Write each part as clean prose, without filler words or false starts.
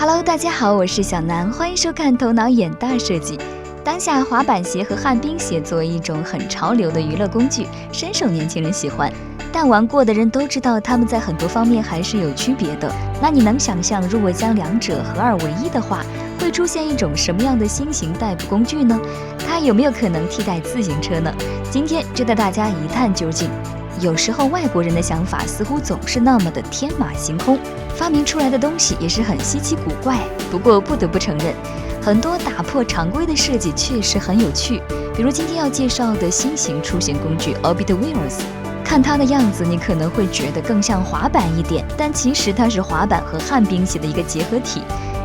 Hello， 大家好，我是小南，欢迎收看头脑眼大设计。当下滑板鞋和旱冰鞋作为一种很潮流的娱乐工具，深受年轻人喜欢。但玩过的人都知道，他们在很多方面还是有区别的。那你能想象，如果将两者合二为一的话，会出现一种什么样的新型代步工具呢？它有没有可能替代自行车呢？今天就带大家一探究竟。有时候外国人的想法似乎总是那么的天马行空，发明出来的东西也是很稀奇古怪。不过不得不承认，很多打破常规的设计确实很有趣。比如今天要介绍的新型出行工具 Orbit Wheels， 看它的样子，你可能会觉得更像滑板一点，但其实它是滑板和旱冰鞋的一个结合体。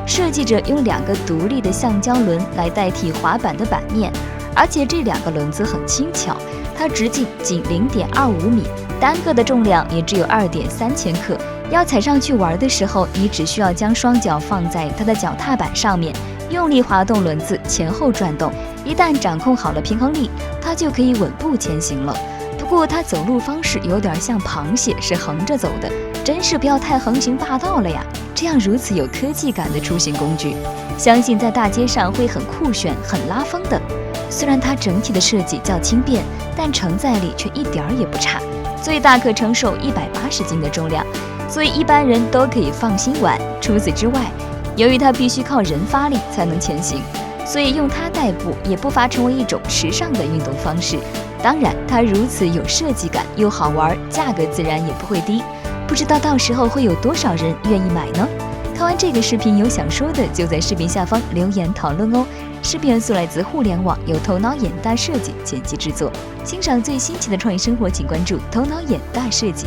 设计者用两个独立的橡胶轮来代替滑板的板面，而且这两个轮子很轻巧，它直径仅 0.25 米，单个的重量也只有 2.3千克。要踩上去玩的时候，你只需要将双脚放在它的脚踏板上面，用力滑动轮子前后转动，一旦掌控好了平衡力，它就可以稳步前行了。不过它走路方式有点像螃蟹，是横着走的，真是不要太横行霸道了呀！这样如此有科技感的出行工具，相信在大街上会很酷炫、很拉风的。虽然它整体的设计较轻便，但承载力却一点儿也不差，最大可承受180斤的重量，所以一般人都可以放心玩。除此之外，由于它必须靠人发力才能前行，所以用它代步也不乏成为一种时尚的运动方式。当然，它如此有设计感又好玩，价格自然也不会低。不知道到时候会有多少人愿意买呢？看完这个视频有想说的，就在视频下方留言讨论哦。视频元素来自互联网，由头脑眼大设计剪辑制作。欣赏最新奇的创意生活，请关注头脑眼大设计。